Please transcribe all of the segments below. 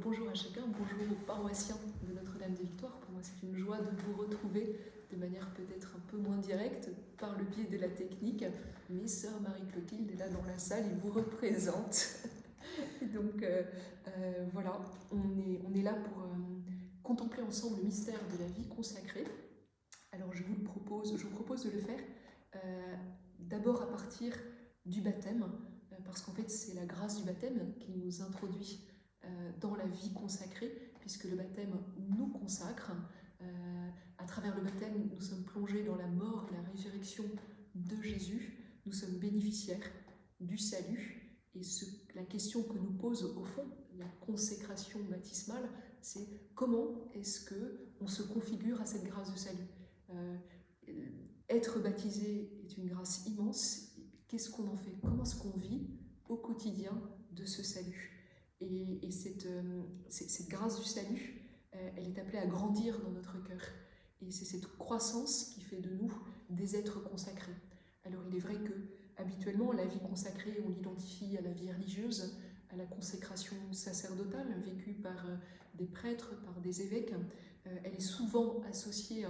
bonjour à chacun, bonjour aux paroissiens de Notre-Dame des Victoires. Pour moi, c'est une joie de vous retrouver de manière peut-être un peu moins directe par le biais de la technique. Mais sœur Marie-Clotilde est là dans la salle et vous représente. Et donc voilà, on est là pour contempler ensemble le mystère de la vie consacrée. Alors je vous propose de le faire d'abord à partir du baptême, parce qu'en fait c'est la grâce du baptême qui nous introduit dans la vie consacrée, puisque le baptême nous consacre. À travers le baptême, nous sommes plongés dans la mort et la résurrection de Jésus. Nous sommes bénéficiaires du salut. Et la question que nous pose au fond la consécration baptismale, c'est comment est-ce qu'on se configure à cette grâce de salut. Être baptisé est une grâce immense. Qu'est-ce qu'on en fait? Comment est-ce qu'on vit au quotidien de ce salut? Et cette grâce du salut, elle est appelée à grandir dans notre cœur. Et c'est cette croissance qui fait de nous des êtres consacrés. Alors il est vrai que habituellement, la vie consacrée, on l'identifie à la vie religieuse, à la consécration sacerdotale vécue par des prêtres, par des évêques. Elle est souvent associée,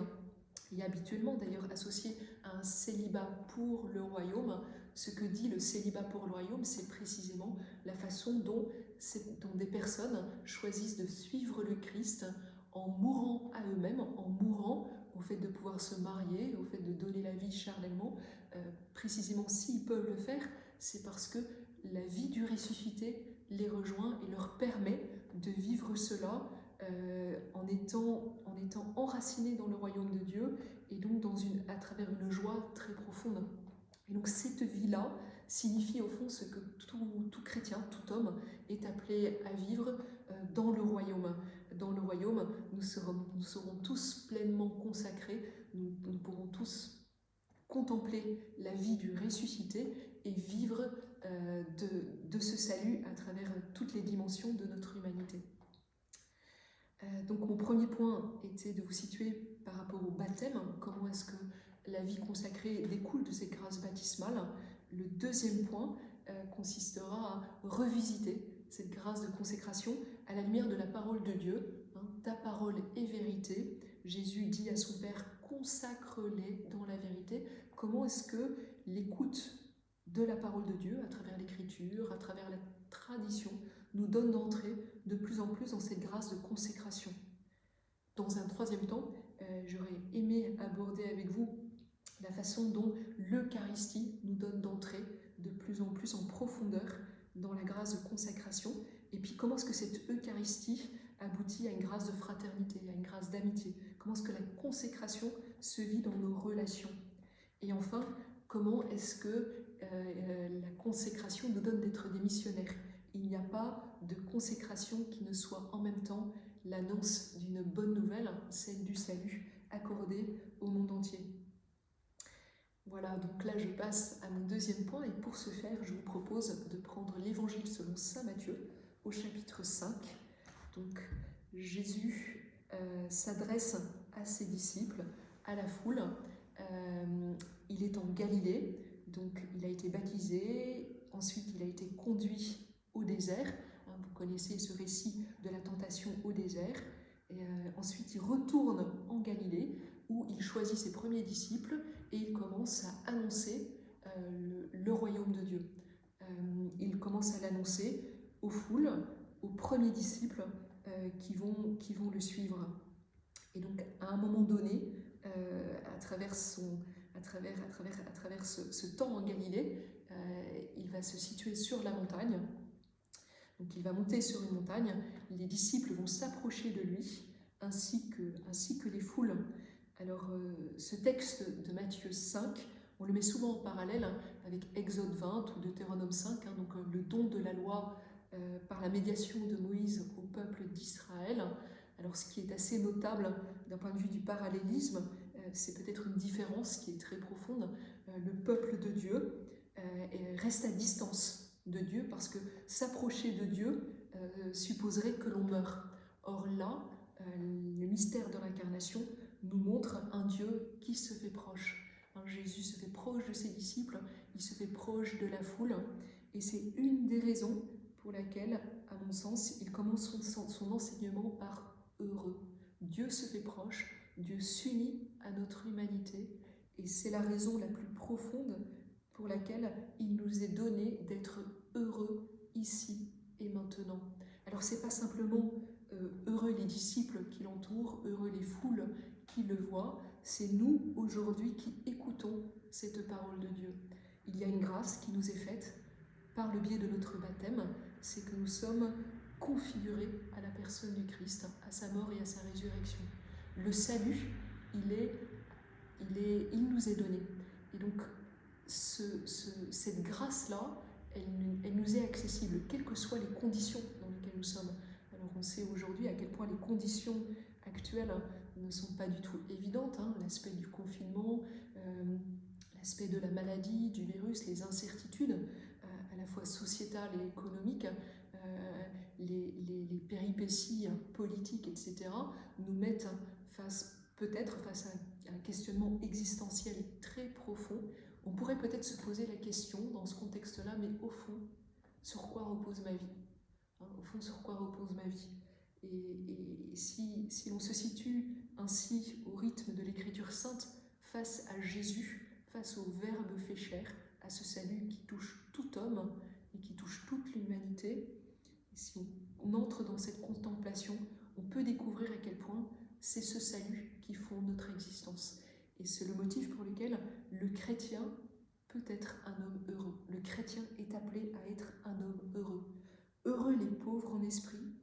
et habituellement d'ailleurs associée à un célibat pour le royaume. Ce que dit le célibat pour le royaume, c'est précisément la façon dont des personnes choisissent de suivre le Christ en mourant à eux-mêmes, en mourant au fait de pouvoir se marier, au fait de donner la vie charnellement. Précisément, s'ils peuvent le faire, c'est parce que la vie du ressuscité les rejoint et leur permet de vivre cela en étant enracinés dans le royaume de Dieu et donc à travers une joie très profonde. Et donc cette vie-là signifie au fond ce que tout chrétien, tout homme est appelé à vivre dans le royaume. Dans le royaume, nous serons tous pleinement consacrés, nous pourrons tous contempler la vie du ressuscité et vivre de ce salut à travers toutes les dimensions de notre humanité. Donc mon premier point était de vous situer par rapport au baptême, comment est-ce que la vie consacrée découle de cette grâce baptismale. Le deuxième point consistera à revisiter cette grâce de consécration à la lumière de la parole de Dieu. Ta parole est vérité. Jésus dit à son Père, consacre-les dans la vérité. Comment est-ce que l'écoute de la parole de Dieu, à travers l'écriture, à travers la tradition, nous donne d'entrer de plus en plus dans cette grâce de consécration. Dans un troisième temps, j'aurais aimé aborder avec vous la façon dont l'Eucharistie nous donne d'entrer de plus en plus en profondeur dans la grâce de consacration, et puis comment est-ce que cette Eucharistie aboutit à une grâce de fraternité, à une grâce d'amitié, comment est-ce que la consécration se vit dans nos relations, et enfin, comment est-ce que la consécration nous donne d'être des missionnaires. Il n'y a pas de consécration qui ne soit en même temps l'annonce d'une bonne nouvelle, celle du salut accordé au monde entier. Voilà, donc là je passe à mon deuxième point, et pour ce faire, je vous propose de prendre l'Évangile selon saint Matthieu, au chapitre 5. Donc Jésus s'adresse à ses disciples, à la foule. Il est en Galilée, donc il a été baptisé, ensuite il a été conduit au désert. Vous connaissez ce récit de la tentation au désert. Et ensuite, il retourne en Galilée, où il choisit ses premiers disciples et il commence à annoncer le royaume de Dieu. Il commence à l'annoncer aux foules, aux premiers disciples qui vont le suivre. Et donc, à un moment donné, à travers ce temps en Galilée, il va se situer sur la montagne. Donc il va monter sur une montagne, les disciples vont s'approcher de lui, ainsi que les foules. Alors ce texte de Matthieu 5, on le met souvent en parallèle avec Exode 20 ou Deutéronome 5, donc le don de la loi par la médiation de Moïse au peuple d'Israël. Alors ce qui est assez notable d'un point de vue du parallélisme, c'est peut-être une différence qui est très profonde. Le peuple de Dieu reste à distance de Dieu, parce que s'approcher de Dieu supposerait que l'on meure. Or là, le mystère de l'incarnation nous montre un Dieu qui se fait proche. Jésus se fait proche de ses disciples, il se fait proche de la foule, et c'est une des raisons pour laquelle, à mon sens, il commence son enseignement par « heureux ». Dieu se fait proche, Dieu s'unit à notre humanité, et c'est la raison la plus profonde pour laquelle il nous est donné d'être heureux ici et maintenant. Alors c'est pas simplement heureux les disciples qui l'entourent, heureux les foules qui le voient, c'est nous aujourd'hui qui écoutons cette parole de Dieu. Il y a une grâce qui nous est faite par le biais de notre baptême, c'est que nous sommes configurés à la personne du Christ, à sa mort et à sa résurrection. Le salut, il nous est donné. Et donc, cette grâce-là, elle nous est accessible, quelles que soient les conditions dans lesquelles nous sommes. Alors, on sait aujourd'hui à quel point les conditions actuelles ne sont pas du tout évidentes, l'aspect du confinement, l'aspect de la maladie, du virus, les incertitudes, à la fois sociétales et économiques, les péripéties politiques, etc., nous mettent peut-être face à un questionnement existentiel très profond. On pourrait peut-être se poser la question dans ce contexte-là, mais au fond, sur quoi repose ma vie ? Au fond, sur quoi repose ma vie ? Et si l'on se situe ainsi au rythme de l'Écriture sainte, face à Jésus, face au Verbe fait chair, à ce salut qui touche tout homme et qui touche toute l'humanité, et si on entre dans cette contemplation, on peut découvrir à quel point c'est ce salut qui fonde notre existence. Et c'est le motif pour lequel le chrétien peut être un homme heureux. Le chrétien est appelé à être un homme heureux. Heureux les pauvres en esprit,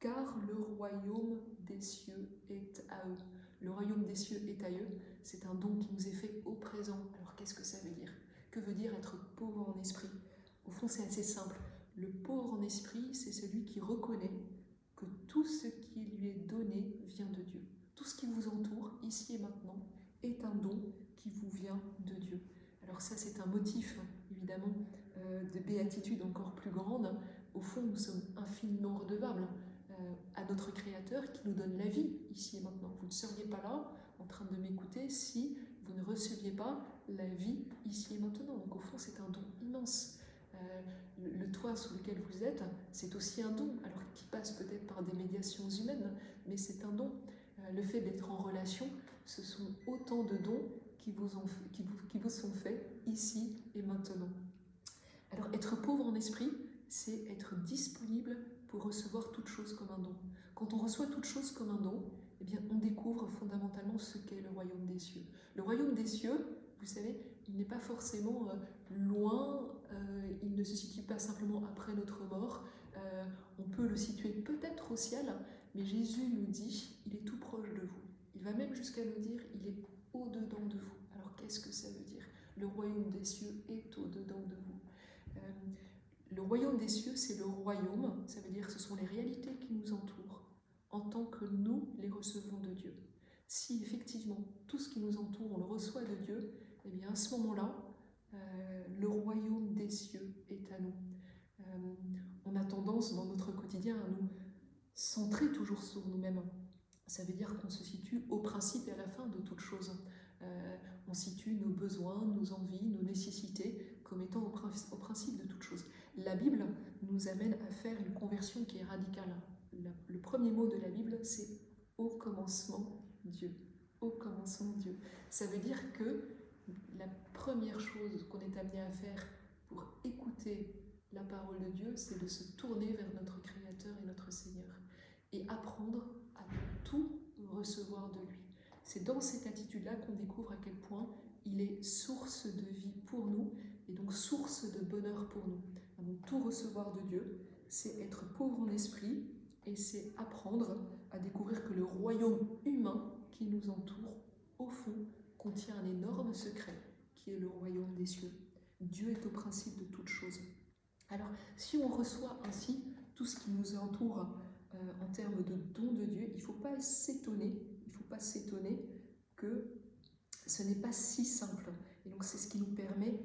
car le royaume des cieux est à eux. Le royaume des cieux est à eux, c'est un don qui nous est fait au présent. Alors qu'est-ce que ça veut dire ? Que veut dire être pauvre en esprit ? Au fond, c'est assez simple. Le pauvre en esprit, c'est celui qui reconnaît que tout ce qui lui est donné vient de Dieu. Tout ce qui vous entoure, ici et maintenant, est un don qui vous vient de Dieu. Alors ça, c'est un motif, évidemment, de béatitude encore plus grande. Au fond, nous sommes infiniment redevables à notre Créateur qui nous donne la vie, ici et maintenant. Vous ne seriez pas là, en train de m'écouter, si vous ne receviez pas la vie, ici et maintenant. Donc au fond, c'est un don immense. Le toit sous lequel vous êtes, c'est aussi un don, alors qui passe peut-être par des médiations humaines, mais c'est un don. Le fait d'être en relation, ce sont autant de dons qui vous sont faits ici et maintenant. Alors être pauvre en esprit, c'est être disponible pour recevoir toute chose comme un don. Quand on reçoit toute chose comme un don, eh bien, on découvre fondamentalement ce qu'est le royaume des cieux. Le royaume des cieux, vous savez, il n'est pas forcément loin, il ne se situe pas simplement après notre mort. On peut le situer peut-être au ciel, mais Jésus nous dit, il est tout proche de vous. Il va même jusqu'à nous dire, il est au-dedans de vous. Alors qu'est-ce que ça veut dire ? Le royaume des cieux est au-dedans de vous. Le royaume des cieux, c'est le royaume, ça veut dire que ce sont les réalités qui nous entourent, en tant que nous les recevons de Dieu. Si effectivement, tout ce qui nous entoure, on le reçoit de Dieu, eh bien à ce moment-là, le royaume des cieux est à nous. On a tendance dans notre quotidien à nous centrer toujours sur nous-mêmes. Ça veut dire qu'on se situe au principe et à la fin de toute chose. On situe nos besoins, nos envies, nos nécessités comme étant au principe de toute chose. La Bible nous amène à faire une conversion qui est radicale. Le premier mot de la Bible, c'est « au commencement Dieu ». Au commencement Dieu. Ça veut dire que la première chose qu'on est amené à faire pour écouter la parole de Dieu, c'est de se tourner vers notre Créateur et notre Seigneur et apprendre à tout recevoir de lui. C'est dans cette attitude-là qu'on découvre à quel point il est source de vie pour nous et donc source de bonheur pour nous. Donc tout recevoir de Dieu, c'est être pauvre en esprit et c'est apprendre à découvrir que le royaume humain qui nous entoure, au fond, contient un énorme secret qui est le royaume des cieux. Dieu est au principe de toute chose. Alors, si on reçoit ainsi tout ce qui nous entoure en termes de dons de Dieu, il ne faut pas s'étonner que ce n'est pas si simple. Et donc, c'est ce qui nous permet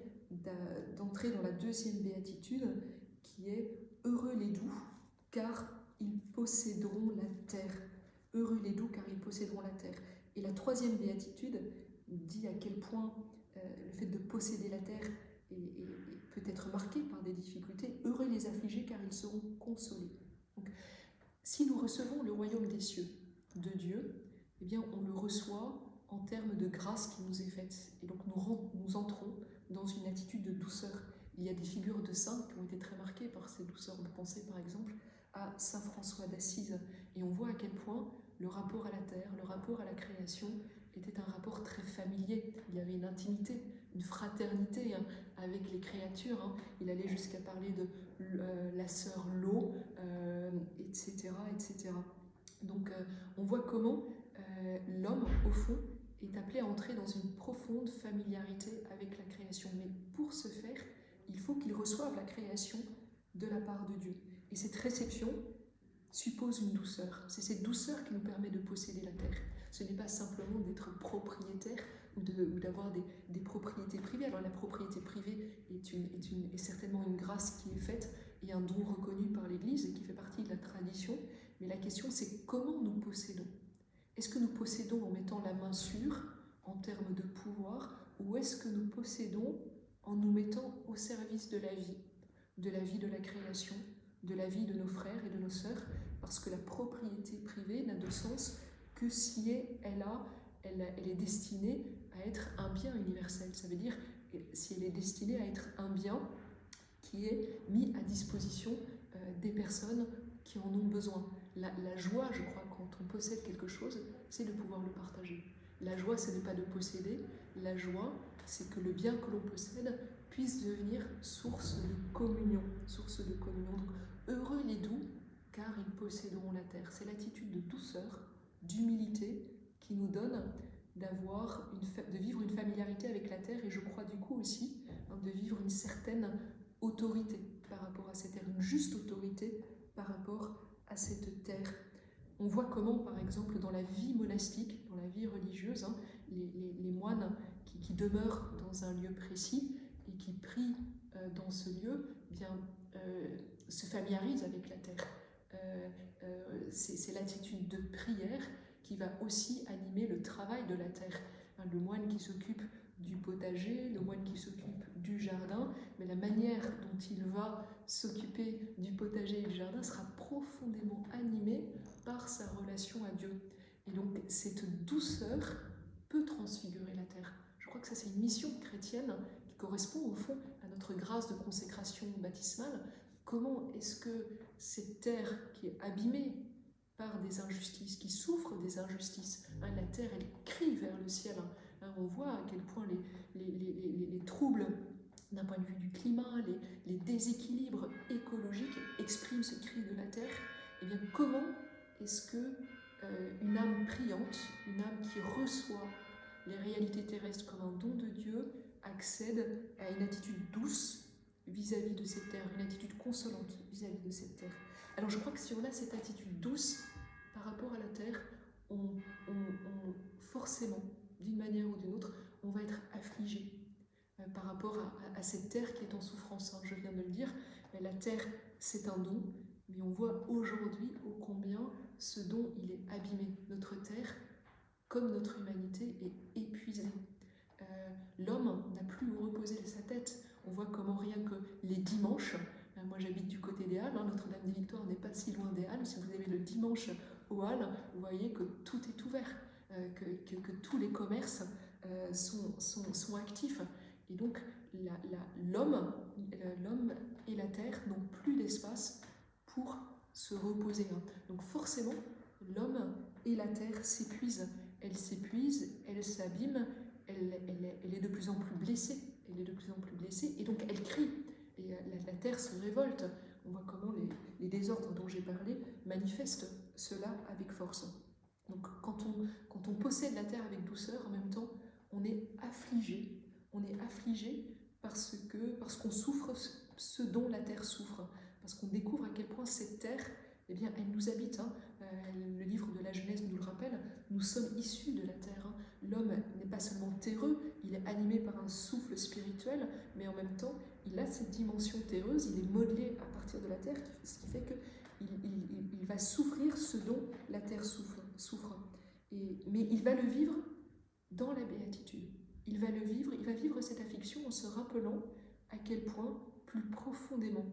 d'entrer dans la deuxième béatitude, qui est « Heureux les doux, car ils posséderont la terre ». Heureux les doux, car ils posséderont la terre. Et la troisième béatitude dit à quel point le fait de posséder la terre peut être marqué par des difficultés. Heureux les affligés car ils seront consolés. Donc, si nous recevons le royaume des cieux de Dieu, eh bien on le reçoit en termes de grâce qui nous est faite. Et donc nous entrons dans une attitude de douceur. Il y a des figures de saints qui ont été très marquées par ces douceurs. On peut penser par exemple à Saint François d'Assise. Et on voit à quel point le rapport à la terre, le rapport à la création était un rapport très familier. Il y avait une intimité, une fraternité avec les créatures. Il allait jusqu'à parler de la sœur l'eau, etc., etc. Donc on voit comment l'homme, au fond, est appelé à entrer dans une profonde familiarité avec la création. Mais pour ce faire, il faut qu'il reçoive la création de la part de Dieu. Et cette réception suppose une douceur. C'est cette douceur qui nous permet de posséder la terre. Ce n'est pas simplement d'être propriétaire ou d'avoir des propriétés privées. Alors la propriété privée est certainement une grâce qui est faite et un don reconnu par l'Église et qui fait partie de la tradition. Mais la question, c'est comment nous possédons. Est-ce que nous possédons en mettant la main sûre en termes de pouvoir, ou est-ce que nous possédons en nous mettant au service de la vie de la création, de la vie de nos frères et de nos sœurs, parce que la propriété privée n'a de sens que si elle est destinée à être un bien universel. Ça veut dire si elle est destinée à être un bien qui est mis à disposition des personnes qui en ont besoin. La joie, je crois, quand on possède quelque chose, c'est de pouvoir le partager. La joie, ce n'est pas de posséder. La joie, c'est que le bien que l'on possède puisse devenir source de communion. Source de communion. Donc, heureux les doux, car ils posséderont la terre. C'est l'attitude de douceur, d'humilité, qui nous donne de vivre une familiarité avec la terre, et je crois du coup aussi de vivre une certaine autorité par rapport à cette terre, une juste autorité par rapport à cette terre. On voit comment, par exemple, dans la vie monastique, dans la vie religieuse, les moines qui demeurent dans un lieu précis et qui prient dans ce lieu, se familiarisent avec la terre. C'est l'attitude de prière qui va aussi animer le travail de la terre. Le moine qui s'occupe du potager, le moine qui s'occupe du jardin, mais la manière dont il va s'occuper du potager et du jardin sera profondément animée par sa relation à Dieu. Et donc cette douceur peut transfigurer la terre. Je crois que ça, c'est une mission chrétienne qui correspond au fond à notre grâce de consécration baptismale. Comment est-ce que cette terre qui est abîmée par des injustices, qui souffre des injustices, la terre, elle crie vers le ciel. On voit à quel point les troubles d'un point de vue du climat, les déséquilibres écologiques expriment ce cri de la terre. Et bien, comment est-ce que une âme priante, une âme qui reçoit les réalités terrestres comme un don de Dieu, accède à une attitude douce vis-à-vis de cette terre, une attitude consolante vis-à-vis de cette terre. Alors je crois que si on a cette attitude douce par rapport à la terre, forcément, d'une manière ou d'une autre, on va être affligé par rapport à cette terre qui est en souffrance. Je viens de le dire, mais la terre, c'est un don, mais on voit aujourd'hui ô combien ce don, il est abîmé. Notre terre, comme notre humanité, est épuisée. L'homme n'a plus où reposer sa tête. On voit comment rien que les dimanches, moi j'habite du côté des Halles, Notre-Dame-des-Victoires n'est pas si loin des Halles, si vous avez le dimanche aux Halles, vous voyez que tout est ouvert, que tous les commerces sont actifs. Et donc l'homme et la terre n'ont plus d'espace pour se reposer. Donc forcément, l'homme et la terre s'épuisent. Elle s'épuise, elle s'abîme, elle est de plus en plus blessée. Elle est de plus en plus blessée et donc elle crie. Et la terre se révolte. On voit comment les désordres dont j'ai parlé manifestent cela avec force. Donc quand on possède la terre avec douceur, en même temps, on est affligé. On est affligé parce qu'on souffre ce dont la terre souffre. Parce qu'on découvre à quel point cette terre, eh bien, elle nous habite. Le livre de la Genèse nous le rappelle, nous sommes issus de la terre. L'homme n'est pas seulement terreux, il est animé par un souffle spirituel, mais en même temps, il a cette dimension terreuse, il est modelé à partir de la terre, ce qui fait qu'il va souffrir ce dont la terre souffre. Mais il va le vivre dans la béatitude. Il va vivre cette affliction en se rappelant à quel point plus profondément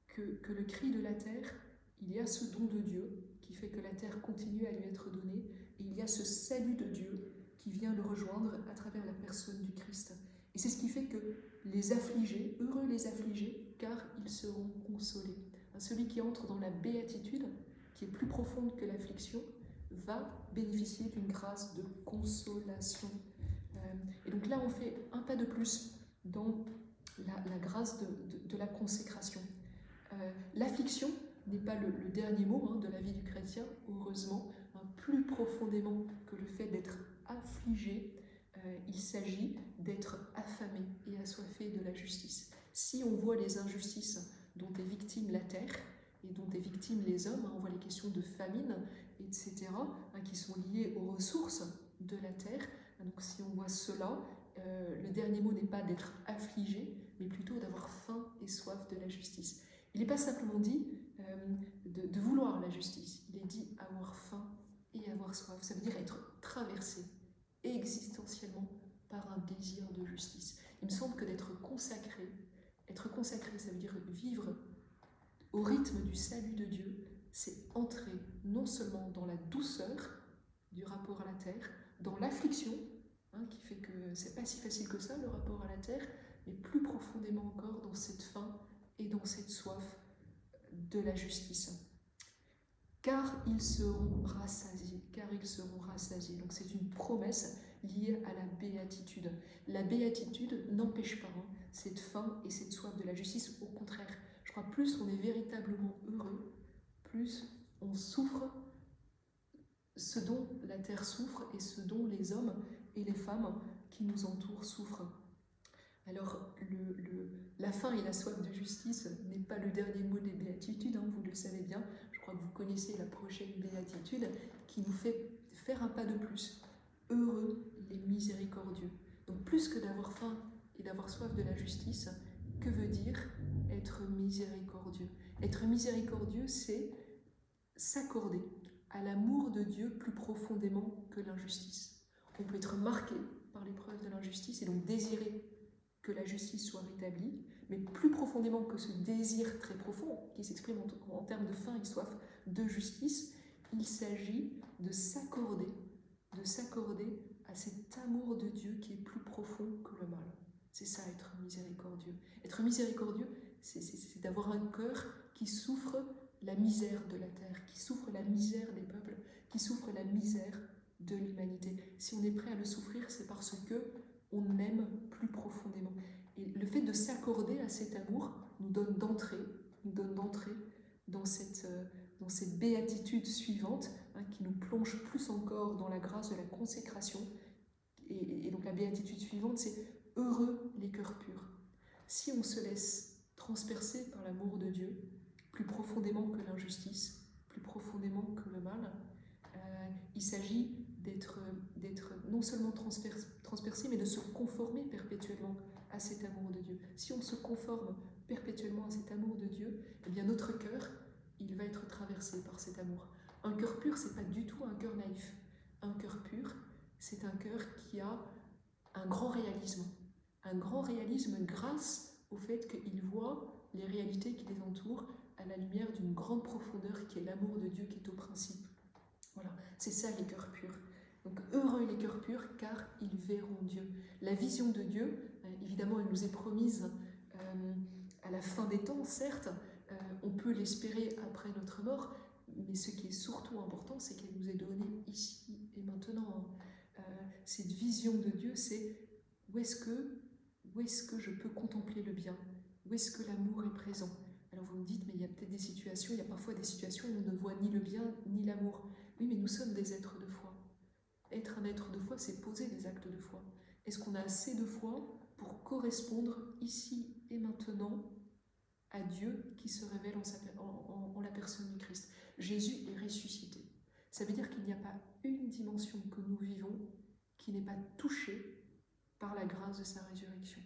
que le cri de la terre, il y a ce don de Dieu qui fait que la terre continue à lui être donnée, et il y a ce salut de Dieu qui vient le rejoindre à travers la personne du Christ. Et c'est ce qui fait que les affligés, heureux les affligés, car ils seront consolés. Celui qui entre dans la béatitude, qui est plus profonde que l'affliction, va bénéficier d'une grâce de consolation. Et donc là, on fait un pas de plus dans la grâce de la consécration. L'affliction n'est pas le dernier mot de la vie du chrétien, heureusement. Plus profondément que le fait d'être affligé, il s'agit d'être affamé et assoiffé de la justice. Si on voit les injustices dont est victime la terre et dont est victime les hommes, on voit les questions de famine, etc., qui sont liées aux ressources de la terre. Donc si on voit cela, le dernier mot n'est pas d'être affligé, mais plutôt d'avoir faim et soif de la justice. Il n'est pas simplement dit de vouloir la justice, il est dit avoir faim et avoir soif. Ça veut dire être traversé existentiellement par un désir de justice. Il me semble que d'être consacré, ça veut dire vivre au rythme du salut de Dieu, c'est entrer non seulement dans la douceur du rapport à la terre, dans l'affliction, qui fait que c'est pas si facile que ça le rapport à la terre, mais plus profondément encore dans cette faim et dans cette soif de la justice. Car ils seront rassasiés, Donc c'est une promesse liée à la béatitude. La béatitude n'empêche pas cette faim et cette soif de la justice. Au contraire, je crois plus on est véritablement heureux, plus on souffre ce dont la terre souffre et ce dont les hommes et les femmes qui nous entourent souffrent. Alors, la faim et la soif de justice n'est pas le dernier mot des béatitudes, vous le savez bien. Je crois que vous connaissez la prochaine béatitude qui nous fait faire un pas de plus. Heureux les miséricordieux. Donc, plus que d'avoir faim et d'avoir soif de la justice, que veut dire être miséricordieux? Être miséricordieux, c'est s'accorder à l'amour de Dieu plus profondément que l'injustice. On peut être marqué par l'épreuve de l'injustice et donc désirer que la justice soit rétablie, mais plus profondément que ce désir très profond qui s'exprime en termes de faim et soif de justice, il s'agit de s'accorder à cet amour de Dieu qui est plus profond que le mal. C'est ça, être miséricordieux. Être miséricordieux, c'est d'avoir un cœur qui souffre la misère de la terre, qui souffre la misère des peuples, qui souffre la misère de l'humanité. Si on est prêt à le souffrir, c'est parce que on aime plus profondément. Et le fait de s'accorder à cet amour nous donne d'entrer dans cette béatitude suivante, qui nous plonge plus encore dans la grâce de la consécration. Et donc la béatitude suivante, c'est « Heureux les cœurs purs ». Si on se laisse transpercer par l'amour de Dieu, plus profondément que l'injustice, plus profondément que le mal, il s'agit d'être non seulement transpercé, mais de se conformer perpétuellement à cet amour de Dieu. Si on se conforme perpétuellement à cet amour de Dieu, eh bien notre cœur, il va être traversé par cet amour. Un cœur pur, c'est pas du tout un cœur naïf. Un cœur pur, c'est un cœur qui a un grand réalisme grâce au fait qu'il voit les réalités qui les entourent à la lumière d'une grande profondeur qui est l'amour de Dieu qui est au principe. Voilà, c'est ça les cœurs purs. Donc heureux les cœurs purs car ils verront Dieu. La vision de Dieu, évidemment elle nous est promise à la fin des temps, certes, on peut l'espérer après notre mort, mais ce qui est surtout important, c'est qu'elle nous est donnée ici et maintenant. Cette vision de Dieu, c'est où est-ce que je peux contempler le bien? Où est-ce que l'amour est présent? Alors vous me dites, mais il y a peut-être des situations, il y a parfois des situations où on ne voit ni le bien ni l'amour. Oui, mais nous sommes des êtres de foi. Être un être de foi, c'est poser des actes de foi. Est-ce qu'on a assez de foi pour correspondre ici et maintenant à Dieu qui se révèle en la personne du Christ? Jésus est ressuscité. Ça veut dire qu'il n'y a pas une dimension que nous vivons qui n'est pas touchée par la grâce de sa résurrection.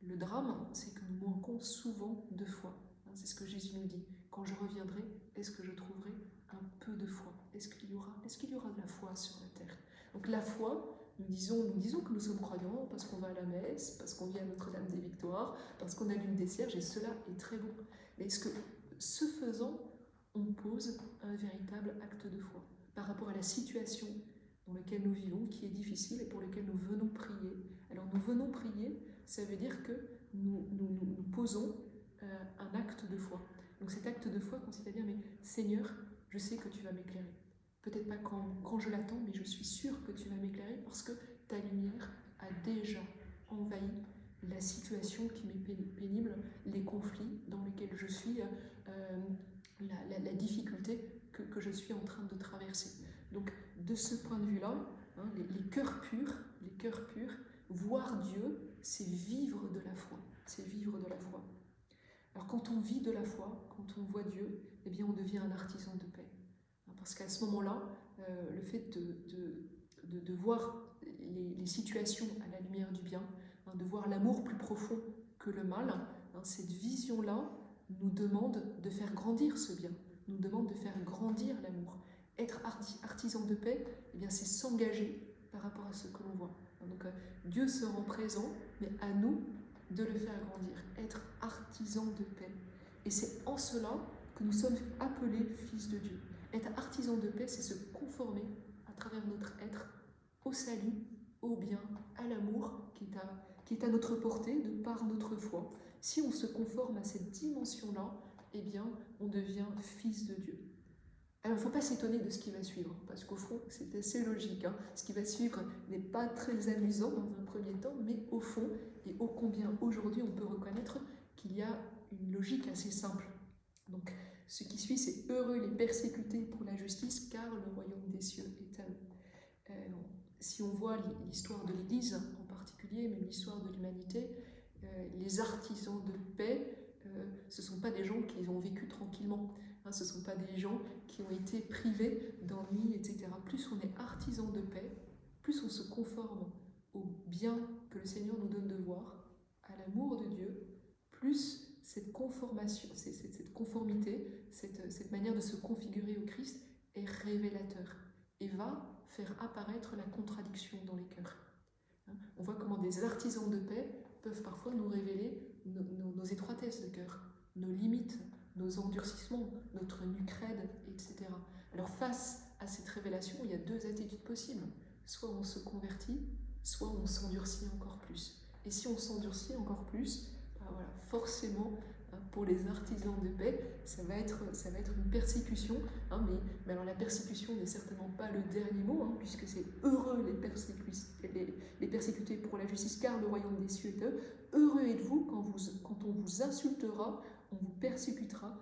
Le drame, c'est que nous manquons souvent de foi. C'est ce que Jésus nous dit. Quand je reviendrai, est-ce que je trouverai un peu de foi? Est-ce qu'il y aura de la foi sur la terre? Donc la foi Nous disons que nous sommes croyants parce qu'on va à la messe, parce qu'on vient à Notre-Dame des Victoires, parce qu'on allume des cierges, et cela est très bon. Mais est-ce que, ce faisant, on pose un véritable acte de foi par rapport à la situation dans laquelle nous vivons, qui est difficile et pour laquelle nous venons prier? Alors nous venons prier, ça veut dire que nous posons un acte de foi. Donc cet acte de foi consiste à dire, mais Seigneur, je sais que tu vas m'éclairer. Peut-être pas quand je l'attends, mais je suis sûre que tu vas m'éclairer parce que ta lumière a déjà envahi la situation qui m'est pénible, les conflits dans lesquels je suis, la difficulté que je suis en train de traverser. Donc de ce point de vue-là, hein, les cœurs purs, voir Dieu, c'est vivre de la foi. C'est vivre de la foi. Alors quand on vit de la foi, quand on voit Dieu, eh bien on devient un artisan de paix. Parce qu'à ce moment-là, le fait de voir les situations à la lumière du bien, hein, de voir l'amour plus profond que le mal, hein, cette vision-là nous demande de faire grandir ce bien, nous demande de faire grandir l'amour. Être artisan de paix, eh bien, c'est s'engager par rapport à ce que l'on voit. Donc Dieu se rend présent, mais à nous de le faire grandir, être artisan de paix. Et c'est en cela que nous sommes appelés fils de Dieu. Être artisan de paix, c'est se conformer à travers notre être au salut, au bien, à l'amour qui est à notre portée de par notre foi. Si on se conforme à cette dimension-là, eh bien, on devient fils de Dieu. Alors, il ne faut pas s'étonner de ce qui va suivre, parce qu'au fond, c'est assez logique. Hein. Ce qui va suivre n'est pas très amusant dans un premier temps, mais au fond, et ô combien aujourd'hui on peut reconnaître qu'il y a une logique assez simple. Donc, ce qui suit, c'est « Heureux les persécutés pour la justice, car le royaume des cieux est à eux ». Si on voit l'histoire de l'Église en particulier, même l'histoire de l'humanité, les artisans de paix, ce ne sont pas des gens qui ont vécu tranquillement. Hein, ce ne sont pas des gens qui ont été privés d'ennui, etc. Plus on est artisan de paix, plus on se conforme au bien que le Seigneur nous donne de voir, à l'amour de Dieu, plus cette conformation, cette conformité, cette manière de se configurer au Christ est révélateur et va faire apparaître la contradiction dans les cœurs. On voit comment des artisans de paix peuvent parfois nous révéler nos étroitesses de cœur, nos limites, nos endurcissements, notre nuque raide, etc. Alors face à cette révélation, il y a deux attitudes possibles. Soit on se convertit, soit on s'endurcit encore plus. Et si on s'endurcit encore plus, voilà, forcément, pour les artisans de paix, ça va être une persécution. Hein, mais alors la persécution n'est certainement pas le dernier mot, hein, puisque c'est heureux les persécutés pour la justice, car le royaume des cieux est eux. Heureux êtes-vous quand on vous insultera, on vous persécutera,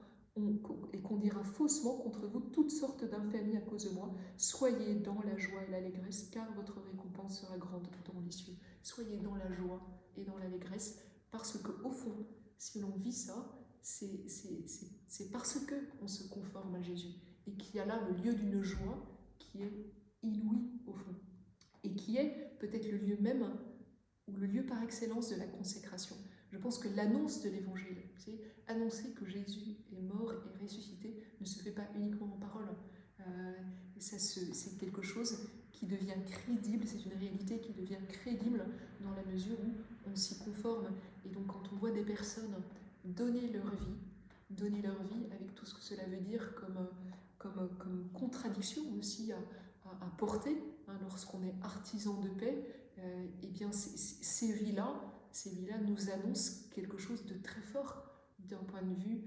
et qu'on dira faussement contre vous toutes sortes d'infamies à cause de moi. Soyez dans la joie et l'allégresse, car votre récompense sera grande dans les cieux. Soyez dans la joie et dans l'allégresse, parce qu'au fond, si l'on vit ça, c'est parce qu'on se conforme à Jésus, et qu'il y a là le lieu d'une joie qui est inouïe au fond, et qui est peut-être le lieu même, ou le lieu par excellence de la consécration. Je pense que l'annonce de l'Évangile, c'est annoncer que Jésus est mort et ressuscité, ne se fait pas uniquement en parole. C'est quelque chose qui devient crédible, c'est une réalité qui devient crédible dans la mesure où on s'y conforme. Et donc quand on voit des personnes donner leur vie avec tout ce que cela veut dire comme contradiction aussi à porter, hein, lorsqu'on est artisan de paix, eh bien ces vies-là nous annoncent quelque chose de très fort d'un point de vue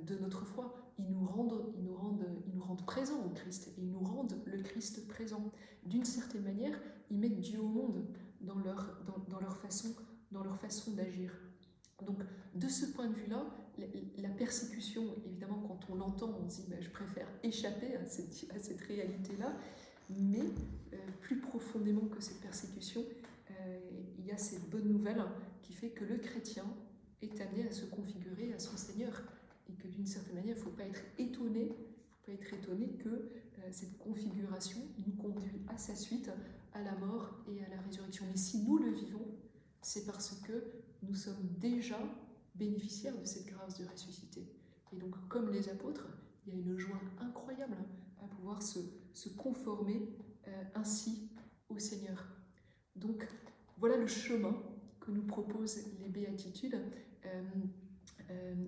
de notre foi. Ils nous rendent présents au Christ, et ils nous rendent le Christ présent. D'une certaine manière, ils mettent Dieu au monde dans leur façon d'agir. Donc, de ce point de vue-là, la persécution, évidemment, quand on l'entend, on se dit je préfère échapper à cette réalité-là, mais plus profondément que cette persécution, il y a cette bonne nouvelle qui fait que le chrétien est amené à se configurer à son Seigneur, et que d'une certaine manière, il ne faut pas être étonné que cette configuration nous conduit à sa suite, à la mort et à la résurrection. Mais si nous le vivons, c'est parce que nous sommes déjà bénéficiaires de cette grâce de ressusciter. Et donc, comme les apôtres, il y a une joie incroyable à pouvoir se conformer ainsi au Seigneur. Donc, voilà le chemin que nous proposent les béatitudes.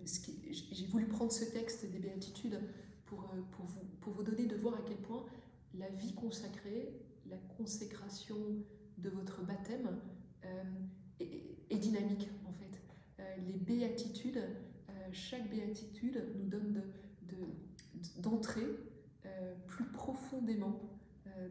J'ai voulu prendre ce texte des béatitudes pour vous donner de voir à quel point la vie consacrée, la consécration de votre baptême est dynamique en fait. Les béatitudes, chaque béatitude nous donne d'entrer plus profondément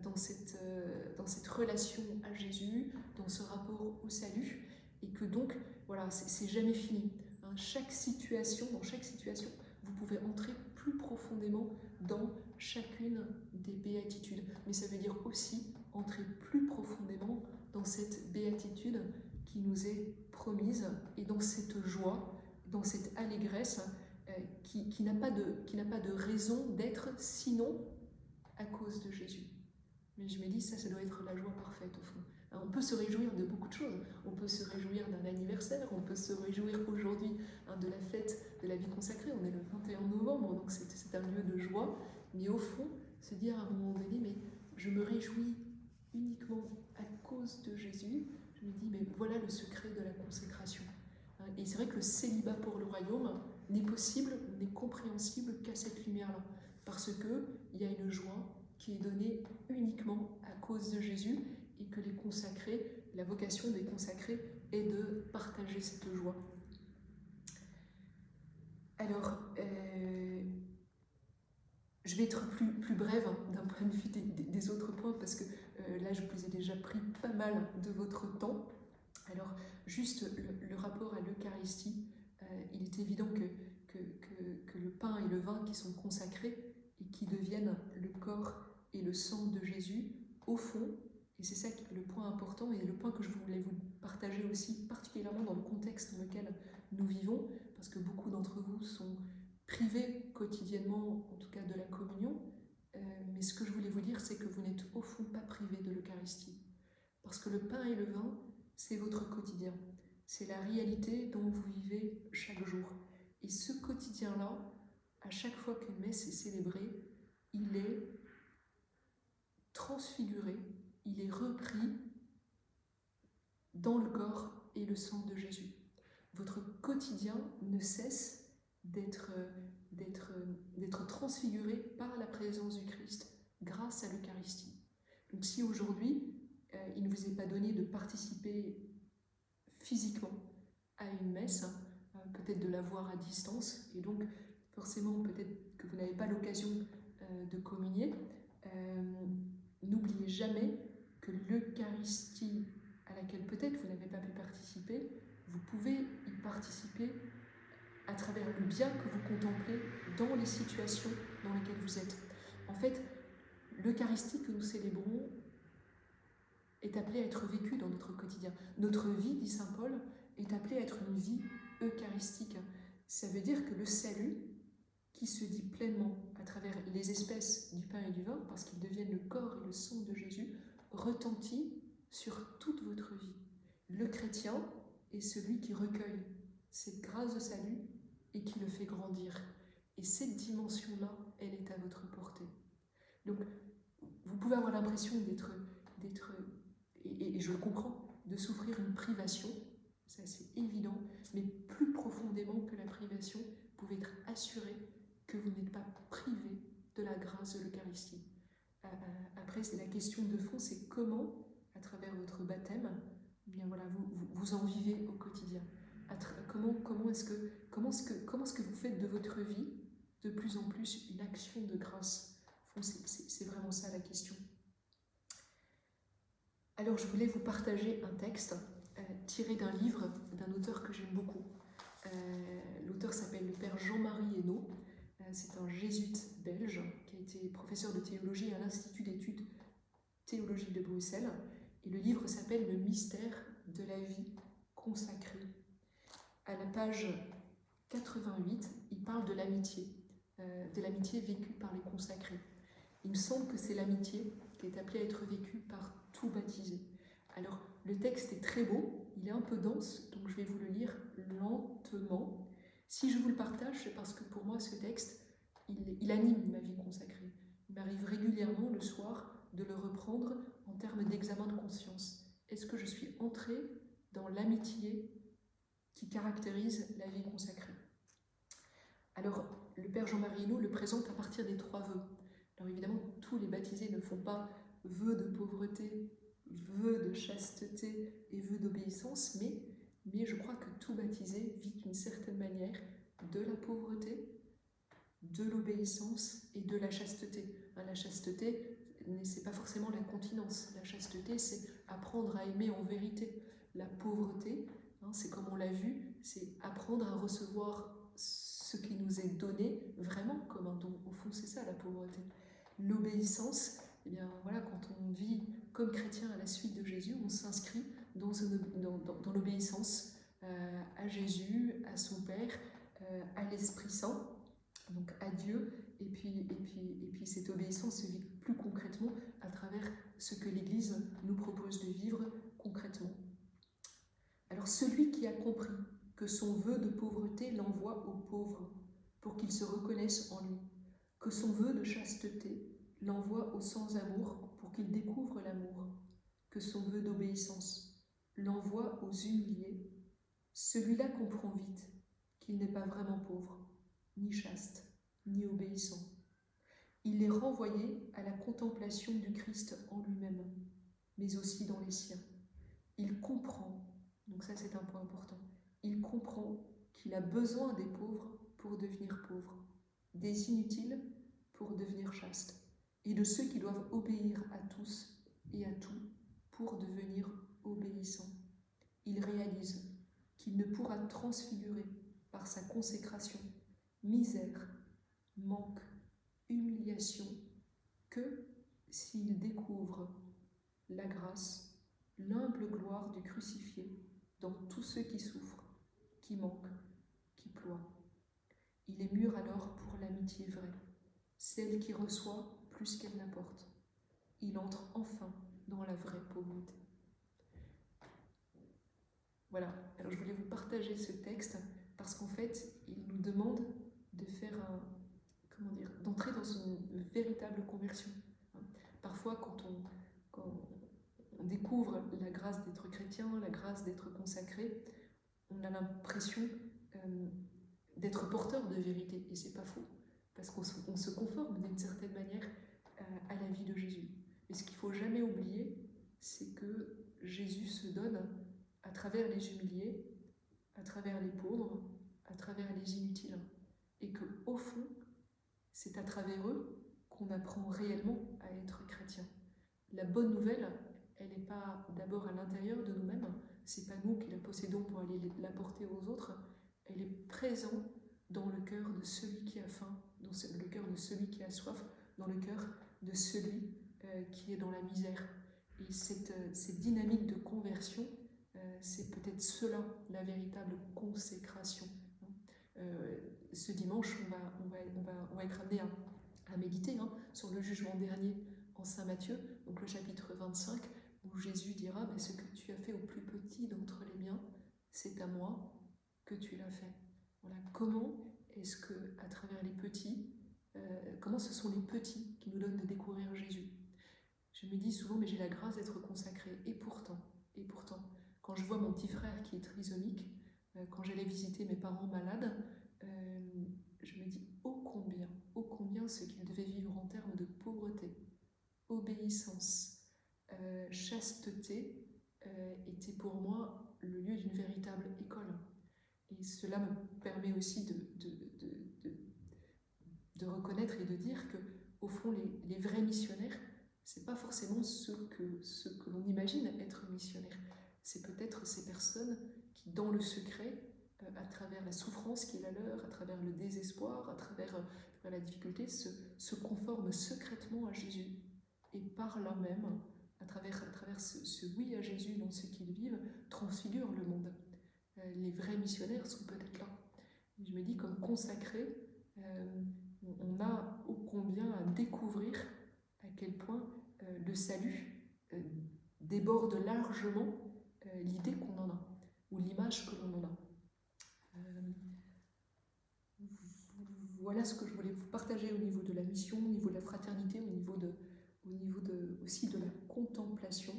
dans cette relation à Jésus, dans ce rapport au salut, et que donc, voilà, c'est jamais fini. Hein, dans chaque situation, vous pouvez entrer plus profondément dans chacune des béatitudes. Mais ça veut dire aussi entrer plus profondément dans cette béatitude qui nous est promise, et dans cette joie, dans cette allégresse qui n'a pas de raison d'être sinon à cause de Jésus. Mais je me dis, ça doit être la joie parfaite au fond. On peut se réjouir de beaucoup de choses. On peut se réjouir d'un anniversaire, on peut se réjouir aujourd'hui de la fête de la vie consacrée. On est le 21 novembre, donc c'est un lieu de joie. Mais au fond, se dire à un moment donné, mais je me réjouis uniquement à cause de Jésus. Je me dis, mais voilà le secret de la consécration. Et c'est vrai que le célibat pour le royaume n'est possible, n'est compréhensible qu'à cette lumière-là. Parce qu'il y a une joie qui est donnée uniquement à cause de Jésus, et que les consacrés, la vocation des consacrés est de partager cette joie. Alors, je vais être plus brève d'un point de vue des autres points, parce que là, je vous ai déjà pris pas mal de votre temps. Alors, juste le rapport à l'Eucharistie, il est évident que le pain et le vin qui sont consacrés et qui deviennent le corps et le sang de Jésus, au fond, et c'est ça le point important et le point que je voulais vous partager aussi, particulièrement dans le contexte dans lequel nous vivons, parce que beaucoup d'entre vous sont privés quotidiennement, en tout cas de la communion, mais ce que je voulais vous dire, c'est que vous n'êtes au fond pas privés de l'Eucharistie. Parce que le pain et le vin, c'est votre quotidien. C'est la réalité dont vous vivez chaque jour. Et ce quotidien-là, à chaque fois qu'une messe est célébrée, il est transfiguré, il est repris dans le corps et le sang de Jésus. Votre quotidien ne cesse d'être transfiguré par la présence du Christ grâce à l'Eucharistie. Donc si aujourd'hui, il ne vous est pas donné de participer physiquement à une messe, peut-être de la voir à distance, et donc forcément peut-être que vous n'avez pas l'occasion de communier, n'oubliez jamais que l'Eucharistie à laquelle peut-être vous n'avez pas pu participer, vous pouvez y participer à travers le bien que vous contemplez dans les situations dans lesquelles vous êtes. En fait, l'Eucharistie que nous célébrons est appelée à être vécue dans notre quotidien. Notre vie, dit saint Paul, est appelée à être une vie eucharistique. Ça veut dire que le salut, qui se dit pleinement à travers les espèces du pain et du vin, parce qu'ils deviennent le corps et le sang de Jésus, retentit sur toute votre vie. Le chrétien est celui qui recueille cette grâce de salut et qui le fait grandir. Et cette dimension-là, elle est à votre portée. Donc, vous pouvez avoir l'impression d'être et je le comprends, de souffrir une privation, ça c'est évident, mais plus profondément que la privation, vous pouvez être assuré que vous n'êtes pas privé de la grâce de l'Eucharistie. Après, la question de fond, c'est comment, à travers votre baptême, eh bien voilà, vous en vivez au quotidien. Comment est-ce que vous faites de votre vie de plus en plus une action de grâce? C'est vraiment ça la question. Alors je voulais vous partager un texte tiré d'un livre d'un auteur que j'aime beaucoup. L'auteur s'appelle le père Jean-Marie Hainaut. C'est un jésuite belge qui a été professeur de théologie à l'Institut d'études théologiques de Bruxelles. Et le livre s'appelle « Le mystère de la vie consacrée ». À la page 88, il parle de l'amitié vécue par les consacrés. Il me semble que c'est l'amitié qui est appelée à être vécue par tout baptisé. Alors, le texte est très beau, il est un peu dense, donc je vais vous le lire lentement. Si je vous le partage, c'est parce que pour moi, ce texte, il anime ma vie consacrée. Il m'arrive régulièrement le soir de le reprendre en termes d'examen de conscience. Est-ce que je suis entrée dans l'amitié qui caractérise la vie consacrée? Alors, le Père Jean-Marie Hénault le présente à partir des 3 vœux. Alors évidemment, tous les baptisés ne font pas vœux de pauvreté, vœux de chasteté et vœux d'obéissance, mais je crois que tout baptisé vit d'une certaine manière de la pauvreté, de l'obéissance et de la chasteté. La chasteté, c'est pas forcément la continence. La chasteté, c'est apprendre à aimer en vérité. La pauvreté, c'est comme on l'a vu, c'est apprendre à recevoir ce qui nous est donné vraiment comme un don. Au fond, c'est ça la pauvreté. L'obéissance, eh bien voilà, quand on vit comme chrétien à la suite de Jésus, on s'inscrit dans l'obéissance à Jésus, à son Père, à l'Esprit Saint, donc à Dieu, et puis cette obéissance se vit plus concrètement à travers ce que l'Église nous propose de vivre concrètement. Alors celui qui a compris que son vœu de pauvreté l'envoie aux pauvres pour qu'ils se reconnaissent en lui, que son vœu de chasteté l'envoie aux sans-amour pour qu'ils découvrent l'amour, que son vœu d'obéissance l'envoie aux humiliés, celui-là comprend vite qu'il n'est pas vraiment pauvre, ni chaste, ni obéissant. Il est renvoyé à la contemplation du Christ en lui-même, mais aussi dans les siens. Il comprend, donc ça c'est un point important, il comprend qu'il a besoin des pauvres pour devenir pauvre, des inutiles pour devenir chastes, et de ceux qui doivent obéir à tous et à tout pour devenir obéissants. Il réalise qu'il ne pourra transfigurer par sa consécration misère, manque, humiliation que s'il découvre la grâce, l'humble gloire du crucifié dans tous ceux qui souffrent, qui manquent, qui ploient. Il est mûr alors pour l'amitié vraie, celle qui reçoit plus qu'elle n'apporte. Il entre enfin dans la vraie pauvreté. Voilà, alors je voulais vous partager ce texte parce qu'en fait, il nous demande de faire d'entrer dans une véritable conversion. Parfois, quand on découvre la grâce d'être chrétien, la grâce d'être consacré, on a l'impression d'être porteur de vérité, et c'est pas faux, parce qu'on se conforme d'une certaine manière à la vie de Jésus. Mais ce qu'il faut jamais oublier, c'est que Jésus se donne à travers les humiliés, à travers les pauvres, à travers les inutiles, et que au fond, c'est à travers eux qu'on apprend réellement à être chrétien. La bonne nouvelle, elle n'est pas d'abord à l'intérieur de nous-mêmes, c'est pas nous qui la possédons pour aller l'apporter aux autres, elle est présente dans le cœur de celui qui a faim, dans le cœur de celui qui a soif, dans le cœur de celui qui est dans la misère. Et cette dynamique de conversion, c'est peut-être cela, la véritable consécration. Ce dimanche, on va être amené à méditer sur le jugement dernier en Saint Matthieu, donc le chapitre 25, où Jésus dira « Ce que tu as fait au plus petit d'entre les miens, c'est à moi que tu l'as fait. » Voilà, comment est-ce que, à travers les petits, comment ce sont les petits qui nous donnent de découvrir Jésus? Je me dis souvent, mais j'ai la grâce d'être consacrée, et pourtant, quand je vois mon petit frère qui est trisomique, quand j'allais visiter mes parents malades, je me dis ô combien ce qu'ils devaient vivre en termes de pauvreté, obéissance, chasteté, était pour moi le lieu d'une véritable école. Et cela me permet aussi de reconnaître et de dire que, au fond, les vrais missionnaires, c'est pas forcément ceux que l'on imagine être missionnaires. C'est peut-être ces personnes qui, dans le secret, à travers la souffrance qui est la leur, à travers le désespoir, à travers la difficulté, se conforment secrètement à Jésus. Et par là même, à travers ce oui à Jésus dans ce qu'ils vivent, transfigurent le monde. Les vrais missionnaires sont peut-être là. Et je me dis, comme consacrés, on a ô combien à découvrir à quel point le salut déborde largement l'idée qu'on en a, ou l'image que l'on en a. Voilà ce que je voulais vous partager au niveau de la mission, au niveau de la fraternité, au niveau aussi de la contemplation.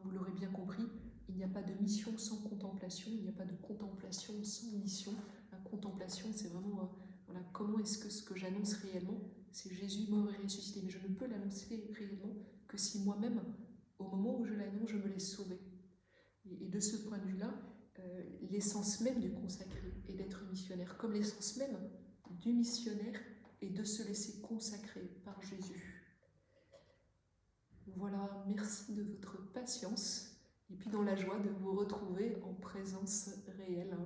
Vous l'aurez bien compris, il n'y a pas de mission sans contemplation, il n'y a pas de contemplation sans mission. La contemplation, c'est vraiment voilà, comment est-ce que ce que j'annonce réellement, c'est Jésus mort et ressuscité. Mais je ne peux l'annoncer réellement que si moi-même, au moment où je l'annonce, je me laisse sauver. Et de ce point de vue-là, l'essence même du consacré est d'être missionnaire, comme l'essence même du missionnaire est de se laisser consacrer par Jésus. Voilà, merci de votre patience et puis dans la joie de vous retrouver en présence réelle.